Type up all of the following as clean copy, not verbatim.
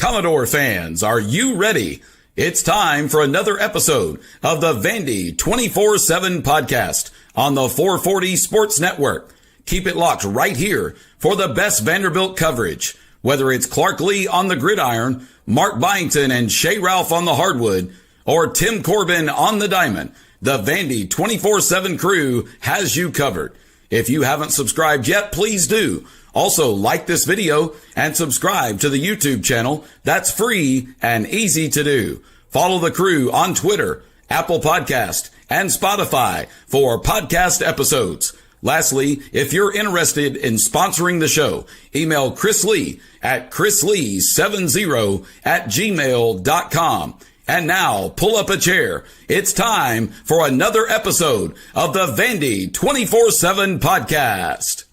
Commodore fans, are you ready? It's time for another episode of the Vandy 24/7 podcast on the 440 Sports Network. Keep it locked right here for the best Vanderbilt coverage. Whether it's Clark Lee on the gridiron, Mark Byington and Shea Ralph on the hardwood, or Tim Corbin on the diamond, the Vandy 24/7 crew has you covered. If you haven't subscribed yet, please do. Also, like this video and subscribe to the YouTube channel. That's free and easy to do. Follow the crew on Twitter, Apple Podcast, and Spotify for podcast episodes. Lastly, if you're interested in sponsoring the show, email Chris Lee at chrislee70@gmail.com. And now, pull up a chair. It's time for another episode of the Vandy 24/7 podcast.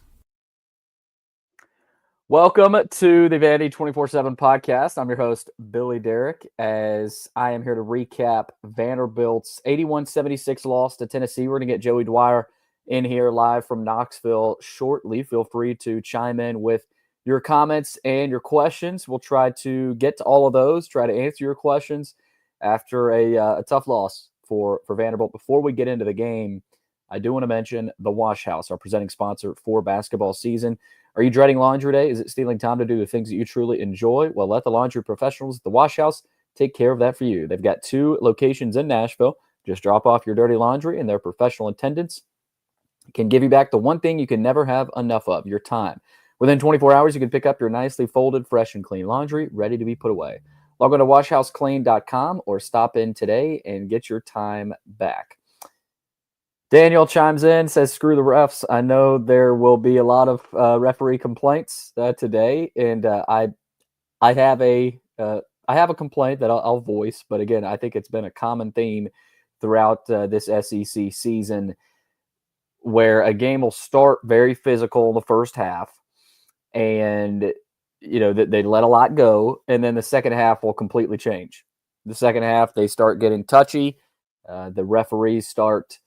Welcome to the Vandy 24/7 podcast. I'm your host, Billy Derrick, as I am here to recap Vanderbilt's 81-76 loss to Tennessee. We're going to get Joey Dwyer in here live from Knoxville shortly. Feel free to chime in with your comments and your questions. We'll try to get to all of those, try to answer your questions after a tough loss for Vanderbilt. Before we get into the game, I do want to mention the Wash House, our presenting sponsor for basketball season. Are you dreading laundry day? Is it stealing time to do the things that you truly enjoy? Well, let the laundry professionals at the Wash House take care of that for you. They've got 2 locations in Nashville. Just drop off your dirty laundry, and their professional attendants can give you back the one thing you can never have enough of, your time. Within 24 hours, you can pick up your nicely folded, fresh, and clean laundry ready to be put away. Log on to washhouseclean.com or stop in today and get your time back. Daniel chimes in, says, screw the refs. I know there will be a lot of referee complaints today, and I have a complaint that I'll voice, but again, I think it's been a common theme throughout this SEC season where a game will start very physical in the first half, and they let a lot go, and then the second half will completely change. The second half, they start getting touchy. The referees start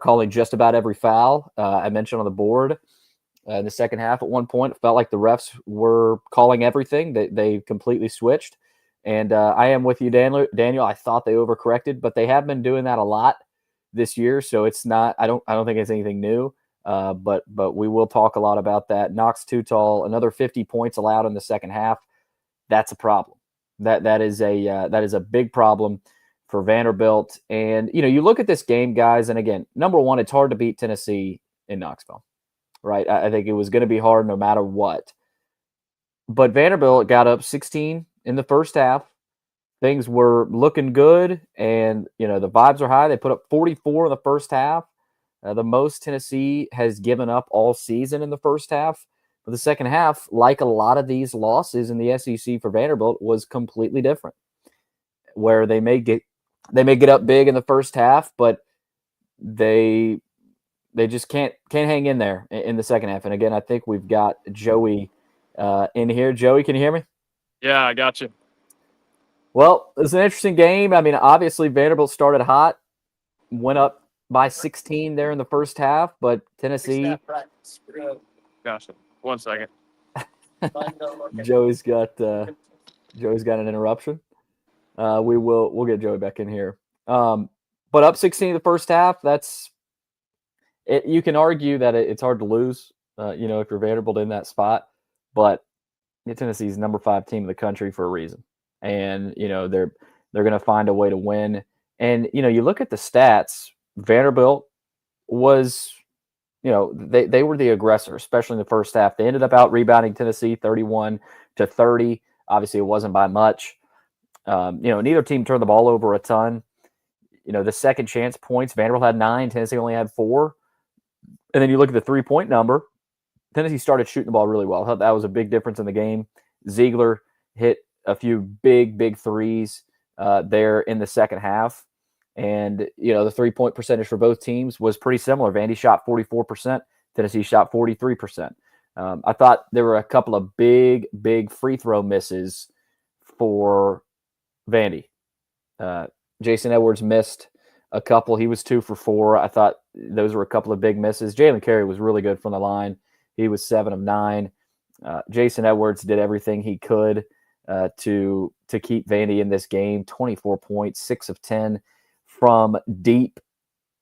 calling just about every foul. I mentioned on the board in the second half at one point, it felt like the refs were calling everything. They completely switched. And I am with you, Daniel. I thought they overcorrected, but they have been doing that a lot this year. So it's not, I don't think it's anything new. But we will talk a lot about that. Knox Tootal, another 50 points allowed in the second half. That's a problem. That is a big problem for Vanderbilt. And, you look at this game, guys, and again, number one, it's hard to beat Tennessee in Knoxville, right? I think it was going to be hard no matter what. But Vanderbilt got up 16 in the first half. Things were looking good, and, the vibes are high. They put up 44 in the first half, the most Tennessee has given up all season in the first half. But the second half, like a lot of these losses in the SEC for Vanderbilt, was completely different, where they may get up big in the first half, but they just can't hang in there in the second half. And again, I think we've got Joey in here. Joey, can you hear me? Yeah, I got you. Well, it's an interesting game. I mean, obviously Vanderbilt started hot, went up by 16 there in the first half, but Tennessee. Gotcha. 1 second. Joey's got an interruption. We'll get Joey back in here. But up 16 in the first half, that's it. You can argue that it's hard to lose, if you're Vanderbilt in that spot, but Tennessee's number 5 team in the country for a reason. And, they're going to find a way to win. And, you look at the stats, Vanderbilt was, they were the aggressor, especially in the first half. They ended up out rebounding Tennessee 31-30. Obviously, it wasn't by much. Neither team turned the ball over a ton. The second chance points, Vanderbilt had 9, Tennessee only had 4. And then you look at the 3-point number, Tennessee started shooting the ball really well. That was a big difference in the game. Ziegler hit a few big threes there in the second half. And, the 3-point percentage for both teams was pretty similar. Vandy shot 44%, Tennessee shot 43%. I thought there were a couple of big free throw misses for Vandy. Jason Edwards missed a couple. He was 2 for 4. I thought those were a couple of big misses. Jalen Carey was really good from the line. He was 7 of 9. Jason Edwards did everything he could to keep Vandy in this game. 24 points, 6 of 10 from deep.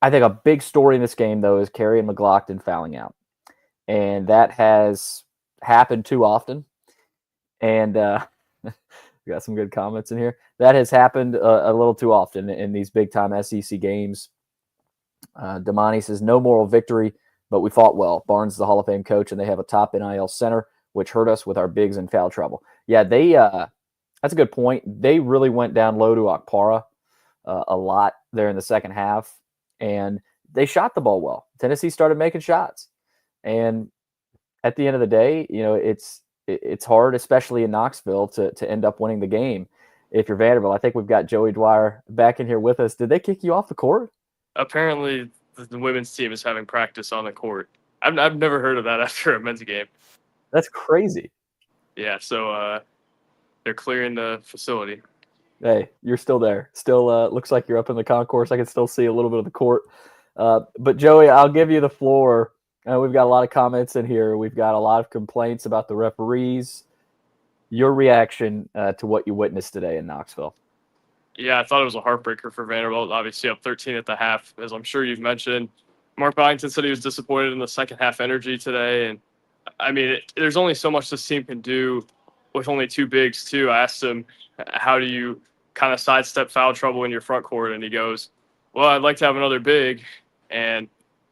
I think a big story in this game, though, is Carey and McLaughlin fouling out. And that has happened too often. And we got some good comments in here. That has happened a little too often in these big-time SEC games. Damani says, no moral victory, but we fought well. Barnes is the Hall of Fame coach, and they have a top NIL center, which hurt us with our bigs in foul trouble. Yeah, that's a good point. They really went down low to Okpara a lot there in the second half, and they shot the ball well. Tennessee started making shots. And at the end of the day, it's hard, especially in Knoxville, to end up winning the game if you're Vanderbilt. I think we've got Joey Dwyer back in here with us. Did they kick you off the court? Apparently, the women's team is having practice on the court. I've never heard of that after a men's game. That's crazy. Yeah, so they're clearing the facility. Hey, you're still there. Still looks like you're up in the concourse. I can still see a little bit of the court. But, Joey, I'll give you the floor. We've got a lot of comments in here. We've got a lot of complaints about the referees. Your reaction to what you witnessed today in Knoxville? Yeah, I thought it was a heartbreaker for Vanderbilt. Obviously up 13 at the half, as I'm sure you've mentioned. Mark Byington said he was disappointed in the second half energy today. And, I mean, there's only so much this team can do with only two bigs, too. I asked him, how do you kind of sidestep foul trouble in your front court? And he goes, well, I'd like to have another big. And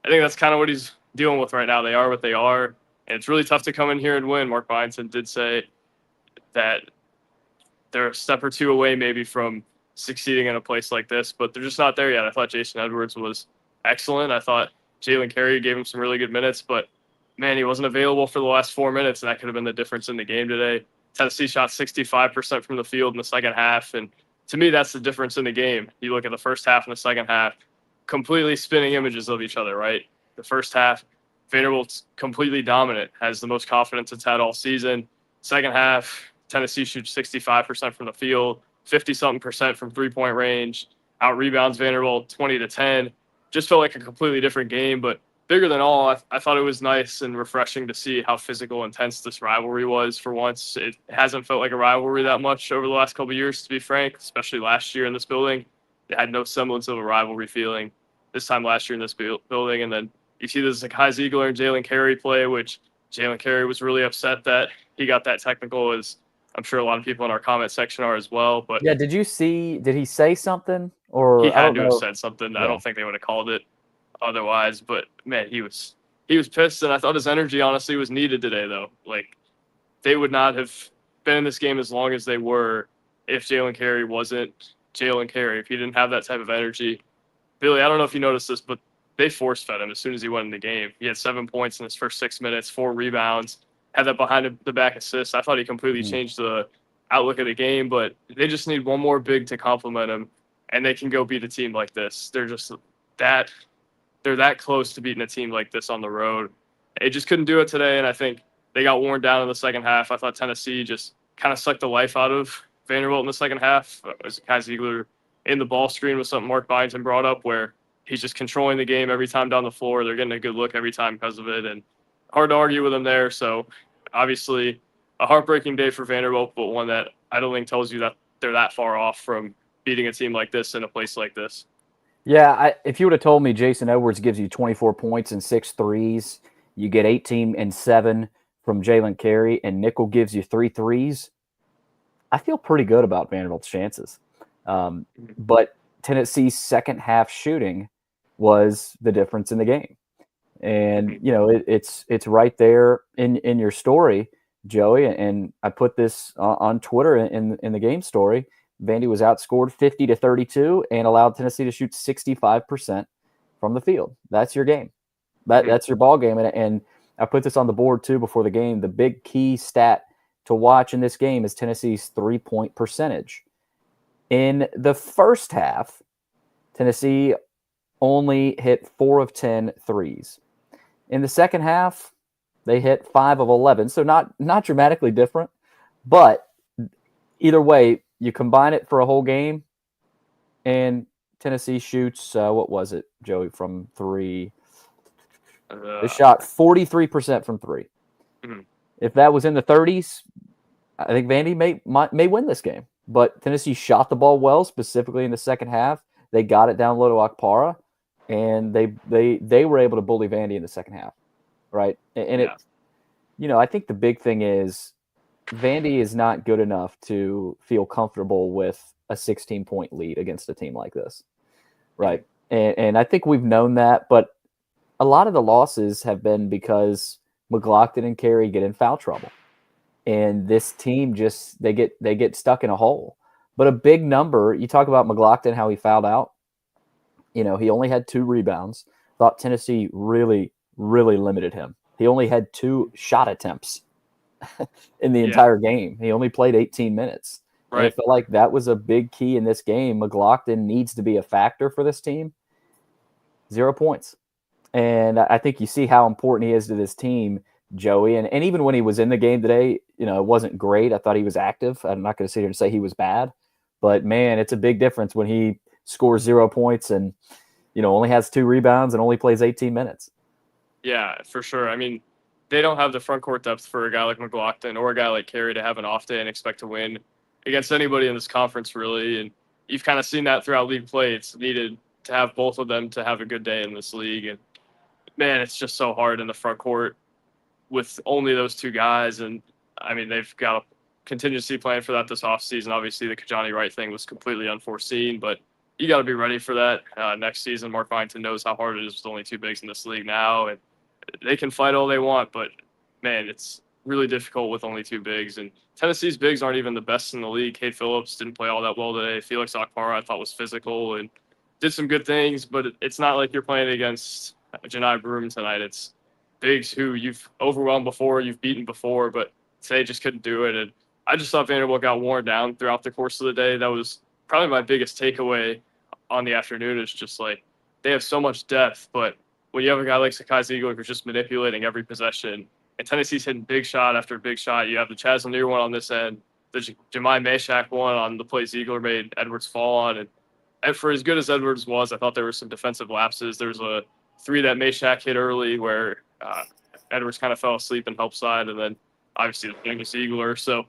I think that's kind of what he's dealing with right now. They are what they are. And it's really tough to come in here and win. Mark Byington did say that they're a step or two away maybe from succeeding in a place like this, but they're just not there yet. I thought Jason Edwards was excellent. I thought Jalen Carey gave him some really good minutes, but man, he wasn't available for the last 4 minutes, and that could have been the difference in the game today. Tennessee shot 65% from the field in the second half, and to me, that's the difference in the game. You look at the first half and the second half, completely spinning images of each other, right? The first half, Vanderbilt's completely dominant, has the most confidence it's had all season. Second half, Tennessee shoots 65% from the field, 50-something% from three-point range, out-rebounds Vanderbilt 20-10. Just felt like a completely different game, but bigger than all, I thought it was nice and refreshing to see how physical intense this rivalry was for once. It hasn't felt like a rivalry that much over the last couple of years, to be frank, especially last year in this building. It had no semblance of a rivalry feeling this time last year in this building. And then you see this Kai Ziegler and Jalen Carey play, which Jalen Carey was really upset that he got that technical, as I'm sure a lot of people in our comment section are as well. But yeah, did he say something? Or he had to have said something. Yeah. I don't think they would have called it otherwise. But man, he was pissed, and I thought his energy honestly was needed today, though. Like, they would not have been in this game as long as they were if Jalen Carey wasn't Jalen Carey. If he didn't have that type of energy. Billy, I don't know if you noticed this, but they force-fed him as soon as he went in the game. He had 7 points in his first 6 minutes, 4 rebounds, had that behind-the-back assist. I thought he completely changed the outlook of the game, but they just need one more big to complement him, and they can go beat a team like this. They're just that close to beating a team like this on the road. They just couldn't do it today, and I think they got worn down in the second half. I thought Tennessee just kind of sucked the life out of Vanderbilt in the second half. Kai Ziegler in the ball screen was something Mark Byington brought up, where he's just controlling the game every time down the floor. They're getting a good look every time because of it, and hard to argue with him there. So obviously a heartbreaking day for Vanderbilt, but one that I don't think tells you that they're that far off from beating a team like this in a place like this. Yeah, if you would have told me Jason Edwards gives you 24 points and 6 threes, you get 18 and 7 from Jalen Carey, and Nickel gives you 3 threes, I feel pretty good about Vanderbilt's chances. But Tennessee's second half shooting was the difference in the game. And, it's right there in your story, Joey. And I put this on Twitter in the game story. Vandy was outscored 50-32 and allowed Tennessee to shoot 65% from the field. That's your game. That's your ball game. And I put this on the board too before the game. The big key stat to watch in this game is Tennessee's 3-point percentage. In the first half, Tennessee only hit 4 of 10 threes. In the second half, they hit 5 of 11. So not dramatically different, but either way, you combine it for a whole game, and Tennessee shoots, what was it, Joey, from 3? They shot 43% from 3. Mm-hmm. If that was in the 30s, I think Vandy may win this game, but Tennessee shot the ball well, specifically in the second half. They got it down low to Akpara, and they were able to bully Vandy in the second half, right? And Yeah. I think the big thing is Vandy is not good enough to feel comfortable with a 16-point lead against a team like this, right? And I think we've known that, but a lot of the losses have been because McLaughlin and Carey get in foul trouble. And this team just they get stuck in a hole. But a big number, you talk about McLaughlin, how he fouled out. He only had 2 rebounds. Thought Tennessee really, really limited him. He only had 2 shot attempts in the entire game. He only played 18 minutes. Right. And I felt like that was a big key in this game. McLaughlin needs to be a factor for this team. 0 points. And I think you see how important he is to this team, Joey. And even when he was in the game today, it wasn't great. I thought he was active. I'm not going to sit here and say he was bad. But, man, it's a big difference when he scores 0 points and, only has 2 rebounds and only plays 18 minutes. Yeah, for sure. I mean, they don't have the front court depth for a guy like McLaughlin or a guy like Carey to have an off day and expect to win against anybody in this conference, really. And you've kind of seen that throughout league play. It's needed to have both of them to have a good day in this league. And, man, it's just so hard in the front court with only those 2 guys. And, I mean, they've got a contingency plan for that this offseason. Obviously, the Kajani Wright thing was completely unforeseen, but you got to be ready for that next season. Mark Byington knows how hard it is with only 2 bigs in this league now. And they can fight all they want, but, man, it's really difficult with only 2 bigs. And Tennessee's bigs aren't even the best in the league. Cade Phillips didn't play all that well today. Felix Akpara I thought was physical and did some good things, but it's not like you're playing against Janai Broom tonight. It's bigs who you've overwhelmed before, you've beaten before, but today just couldn't do it. And I just thought Vanderbilt got worn down throughout the course of the day. That was probably my biggest takeaway on the afternoon, is just like they have so much depth, but when you have a guy like Sakai Ziegler who's just manipulating every possession, and Tennessee's hitting big shot after big shot, you have the Chaz Lanier one on this end, the Jemai Meshack one on the play Ziegler made Edwards fall on. And for as good as Edwards was, I thought there were some defensive lapses. There was a 3 that Meshack hit early where Edwards kind of fell asleep and helped side, and then obviously the thing was Ziegler. So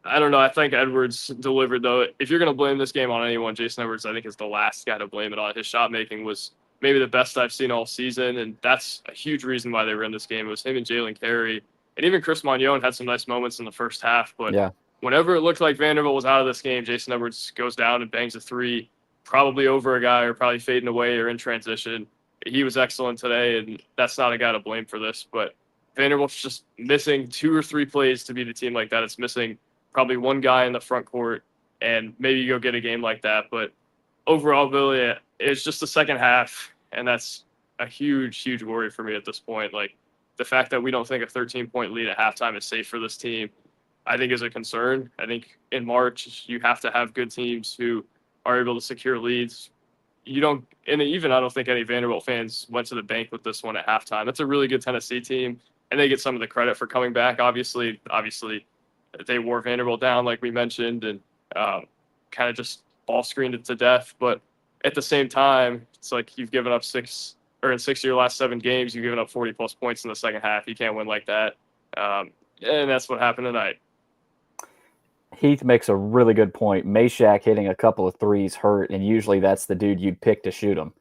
I don't know. I think Edwards delivered, though. If you're going to blame this game on anyone, Jason Edwards, I think, is the last guy to blame it on. His shot making was maybe the best I've seen all season, and that's a huge reason why they were in this game. It was him and Jalen Carey, and even Chris Magnon had some nice moments in the first half. But whenever it looked like Vanderbilt was out of this game, Jason Edwards goes down and bangs a 3, probably over a guy or probably fading away or in transition. He was excellent today, and that's not a guy to blame for this. But Vanderbilt's just missing 2 or 3 plays to beat a team like that. It's missing probably 1 guy in the front court, and maybe you go get a game like that. But overall, Billy, it's just the second half, and that's a huge, huge worry for me at this point. Like, the fact that we don't think a 13-point lead at halftime is safe for this team, I think is a concern. I think in March, you have to have good teams who are able to secure leads. I don't think any Vanderbilt fans went to the bank with this one at halftime. That's a really good Tennessee team, and they get some of the credit for coming back. Obviously, they wore Vanderbilt down, like we mentioned, and kind of just ball screened it to death. But at the same time, it's like you've given up 6 of your last 7 games, you've given up 40-plus points in the second half. You can't win like that. And that's what happened tonight. Heath makes a really good point. Meshack hitting a couple of 3s hurt, and usually that's the dude you'd pick to shoot him.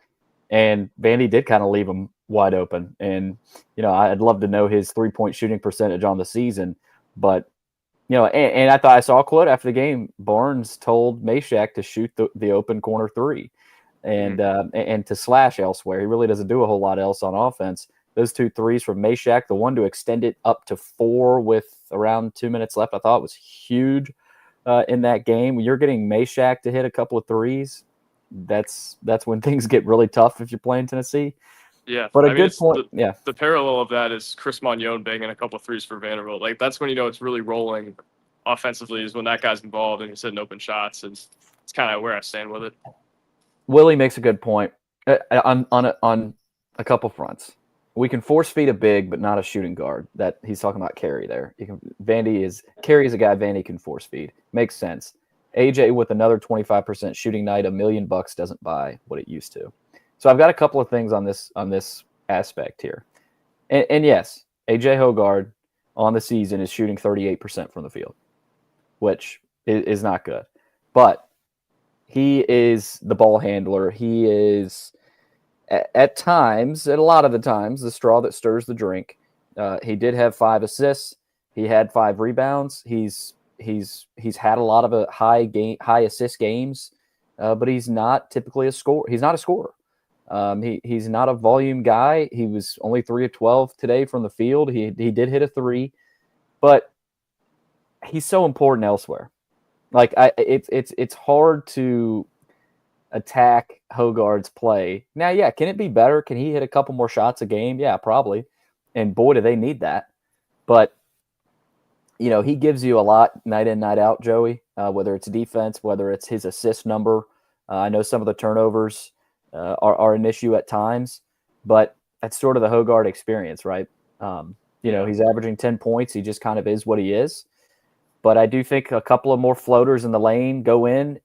And Vandy did kind of leave him wide open. And, I'd love to know his 3-point shooting percentage on the season. But, and I thought I saw a quote after the game. Barnes told Meshack to shoot the open corner 3 and to slash elsewhere. He really doesn't do a whole lot else on offense. Those 2 threes from Meshack, the one to extend it up to 4 with around 2 minutes left, I thought was huge. In that game, when you're getting Meshack to hit a couple of 3s, that's when things get really tough if you're playing Tennessee. Yeah, but good point. The parallel of that is Chris Magnon banging a couple of 3s for Vanderbilt. Like, that's when it's really rolling offensively, is when that guy's involved and he's hitting open shots. And it's kind of where I stand with it. Willie makes a good point on a couple fronts. We can force feed a big, but not a shooting guard. That he's talking about Carey there. Carey is a guy Vandy can force feed. Makes sense. AJ with another 25% shooting night, $1 million doesn't buy what it used to. So I've got a couple of things on this aspect here. And yes, AJ Hogard on the season is shooting 38% from the field. which is not good. But he is the ball handler. He is, at times, at a lot of the times, the straw that stirs the drink. He did have 5 assists. He had 5 rebounds. He's had a lot of high assist games, but he's not typically a scorer. He's not a scorer. He's not a volume guy. He was only 3 of 12 today from the field. He did hit a 3, but he's so important elsewhere. Like it's hard to attack Hogarth's play. Now, yeah, can it be better? Can he hit a couple more shots a game? Yeah, probably. And boy, do they need that. But he gives you a lot night in, night out, Joey. Whether it's defense, whether it's his assist number. I know some of the turnovers are an issue at times, but that's sort of the Hogarth experience, right? He's averaging 10 points. He just kind of is what he is. But I do think a couple of more floaters in the lane go in.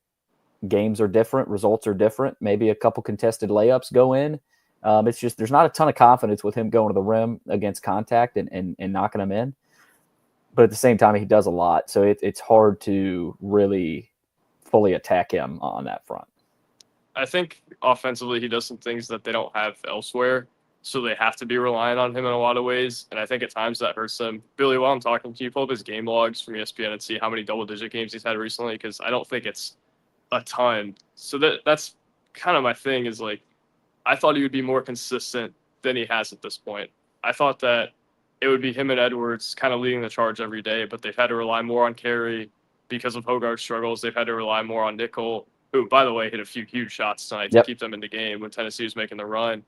Games are different. Results are different. Maybe a couple contested layups go in. It's just there's not a ton of confidence with him going to the rim against contact and knocking them in. But at the same time, he does a lot. So it's hard to really fully attack him on that front. I think offensively he does some things that they don't have elsewhere. So they have to be relying on him in a lot of ways. And I think at times that hurts them. Billy, while I'm talking, can you pull up his game logs from ESPN and see how many double-digit games he's had recently? Because I don't think it's a ton. So that's kind of my thing is like, I thought he would be more consistent than he has at this point. I thought that it would be him and Edwards kind of leading the charge every day, but they've had to rely more on Carey because of Hogarth's struggles. They've had to rely more on Nickel, who, by the way, hit a few huge shots tonight to keep them in the game when Tennessee was making the run.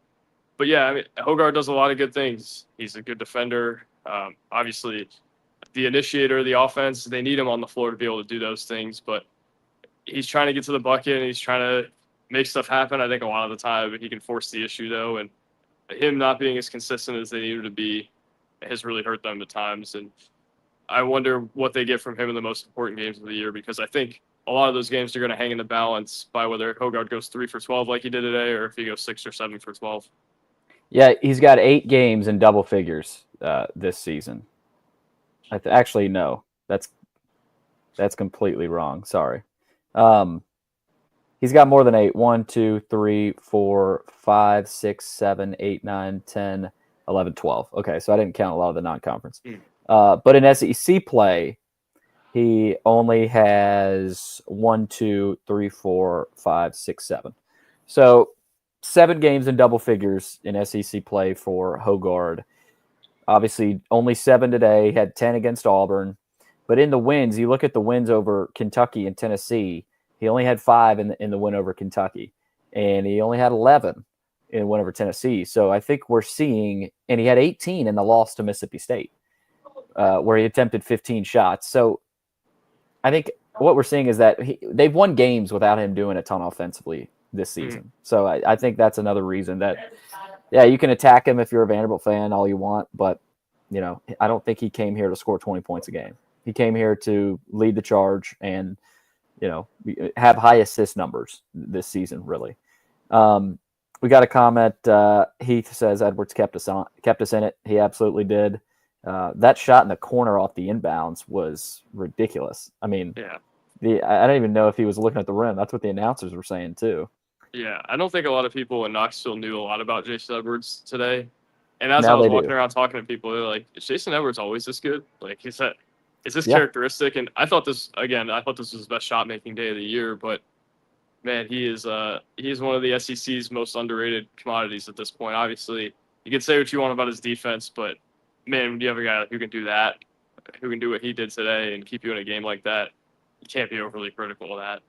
But yeah, I mean, Hogarth does a lot of good things. He's a good defender. Obviously, the initiator of the offense, they need him on the floor to be able to do those things, but he's trying to get to the bucket and he's trying to make stuff happen. I think a lot of the time he can force the issue, though, and him not being as consistent as they needed to be has really hurt them at times. And I wonder what they get from him in the most important games of the year, because I think a lot of those games are going to hang in the balance by whether Hogarth goes 3 for 12 like he did today or if he goes 6 or 7 for 12. Yeah, he's got 8 games in double figures this season. Actually, no, that's completely wrong. Sorry. He's got more than 8. 1, 2, 3, 4, 5, 6, 7, 8, 9, 10, 11, 12. Okay, so I didn't count a lot of the non-conference. But in SEC play, he only has 1, 2, 3, 4, 5, 6, 7. So 7 games in double figures in SEC play for Hogarth. Obviously, only 7 today. Had 10 against Auburn. But in the wins, you look at the wins over Kentucky and Tennessee, he only had 5 in the win over Kentucky. And he only had 11 in the win over Tennessee. So I think we're seeing – and he had 18 in the loss to Mississippi State, where he attempted 15 shots. So I think what we're seeing is that they've won games without him doing a ton offensively this season. So I think that's another reason that, yeah, you can attack him if you're a Vanderbilt fan all you want, but, I don't think he came here to score 20 points a game. He came here to lead the charge and, have high assist numbers this season, really. We got a comment. Heath says Edwards kept us in it. He absolutely did. That shot in the corner off the inbounds was ridiculous. I mean, I don't even know if he was looking at the rim. That's what the announcers were saying too. Yeah, I don't think a lot of people in Knoxville knew a lot about Jason Edwards today. And as I was walking around talking to people, they're like, "Is Jason Edwards always this good? Like, is this characteristic?" And I thought this was his best shot making day of the year. But man, he is one of the SEC's most underrated commodities at this point. Obviously, you can say what you want about his defense, but man, when you have a guy who can do that, who can do what he did today and keep you in a game like that, you can't be overly critical of that.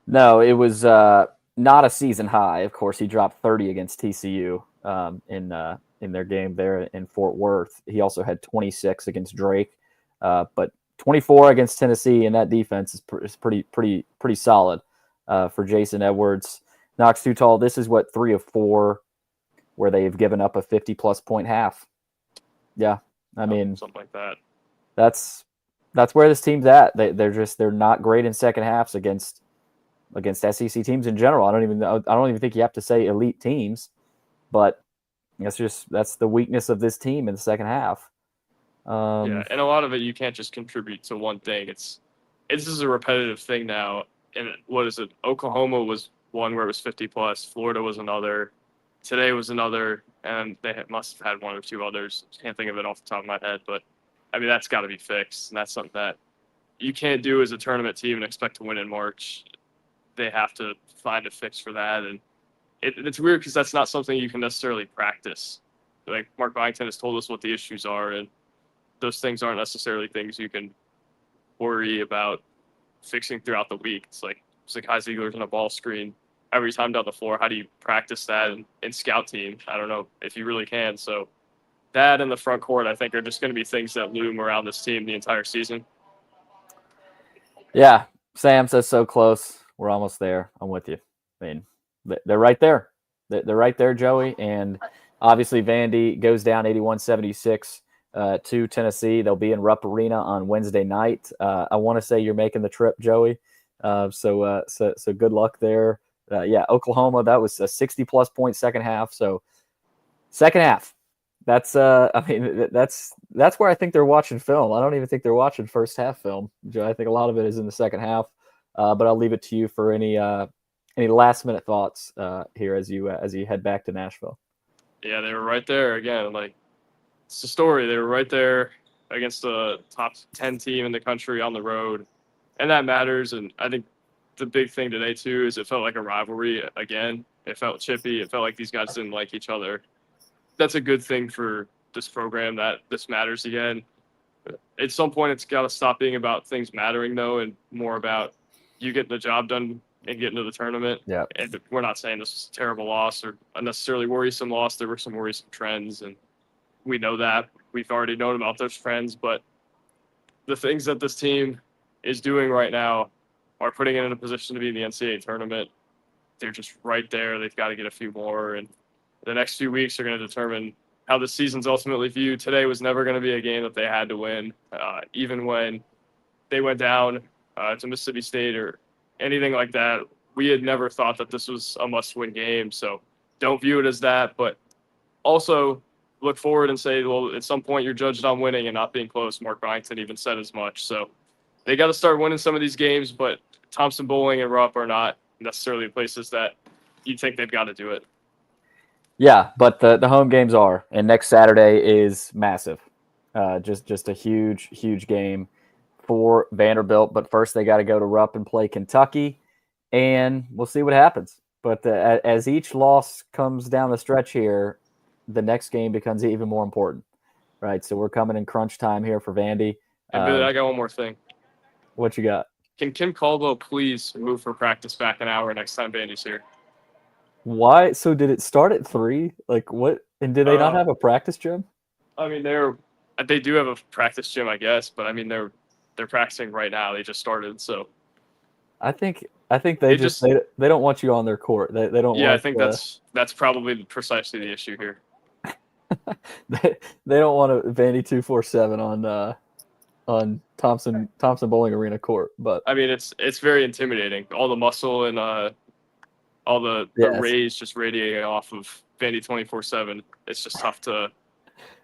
No, it was not a season high. Of course, he dropped 30 against TCU in their game there in Fort Worth. He also had 26 against Drake, but 24 against Tennessee, and that defense is pretty solid for Jason Edwards. Knox too tall. This is 3 of 4 where they've given up a 50-plus point half. Yeah, I mean something like that. That's where this team's at. They're not great in second halves against SEC teams in general. I don't even think you have to say elite teams, but that's the weakness of this team in the second half. And a lot of it you can't just contribute to one thing. It's this is a repetitive thing now. And what is it? Oklahoma was one where it was 50 plus. Florida was another. Today was another, and they must have had one or two others. Can't think of it off the top of my head, but I mean that's got to be fixed, and that's something that you can't do as a tournament team and expect to win in March. They have to find a fix for that, and it's weird because that's not something you can necessarily practice. Like Mark Byington has told us what the issues are, and those things aren't necessarily things you can worry about fixing throughout the week. It's like Kai Ziegler's on a ball screen every time down the floor. How do you practice that in scout team? I don't know if you really can. So that and the front court, I think, are just going to be things that loom around this team the entire season. Yeah, Sam says so close. We're almost there. I'm with you. I mean, they're right there. They're right there, Joey. And obviously, Vandy goes down 81-76 to Tennessee. They'll be in Rupp Arena on Wednesday night. I want to say you're making the trip, Joey. So good luck there. Yeah, Oklahoma, that was a 60-plus point second half. So second half, that's that's where I think they're watching film. I don't even think they're watching first half film, Joe. I think a lot of it is in the second half. But I'll leave it to you for any last minute thoughts here as you head back to Nashville. Yeah, they were right there again. Like it's a story. They were right there against the top 10 team in the country on the road, and that matters. And I think the big thing today too is it felt like a rivalry again. It felt chippy. It felt like these guys didn't like each other. That's a good thing for this program that this matters again. At some point, it's got to stop being about things mattering though, and more about you getting the job done and getting to the tournament. Yeah. And we're not saying this was a terrible loss or unnecessarily worrisome loss. There were some worrisome trends, and we know that. We've already known about those trends, but the things that this team is doing right now are putting it in a position to be in the NCAA tournament. They're just right there. They've got to get a few more, and the next few weeks are going to determine how the season's ultimately viewed. Today was never going to be a game that they had to win, even when they went down to Mississippi State or anything like that. We had never thought that this was a must-win game, so don't view it as that. But also look forward and say, well, at some point you're judged on winning and not being close. Mark Byington even said as much. So they got to start winning some of these games, but Thompson Bowling and Rupp are not necessarily places that you think they've got to do it. Yeah, but the home games are, and next Saturday is massive. Just a huge game for Vanderbilt. But first they got to go to Rupp and play Kentucky, and we'll see what happens. But as each loss comes down the stretch here, the next game becomes even more important, right? So we're coming in crunch time here for Vandy. And Billy, I got one more thing. What you got? Can Kim Caldwell please move for practice back an hour next time Vandy's here? Why? So did it start at 3? Like what? And did they not have a practice gym? I mean, they do have a practice gym, I guess, but I mean they're practicing right now. They just started, so I think they don't want you on their court. They don't. Yeah, want, I think that's probably precisely the issue here. they don't want a Vandy 247 on Thompson Bowling Arena court. But I mean, it's very intimidating. All the muscle and all the rays just radiating off of Vandy 24/7. It's just tough to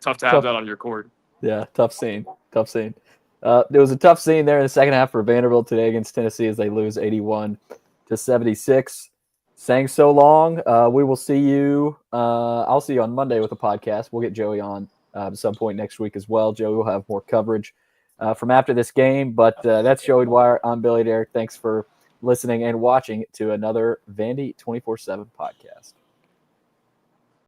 have that on your court. Yeah, tough scene. There was a tough scene there in the second half for Vanderbilt today against Tennessee as they lose 81-76. Saying so long. We will see you. I'll see you on Monday with a podcast. We'll get Joey on at some point next week as well. Joey will have more coverage from after this game. But that's Joey Dwyer. I'm Billy Derrick. Thanks for listening and watching to another Vandy 24/7 podcast.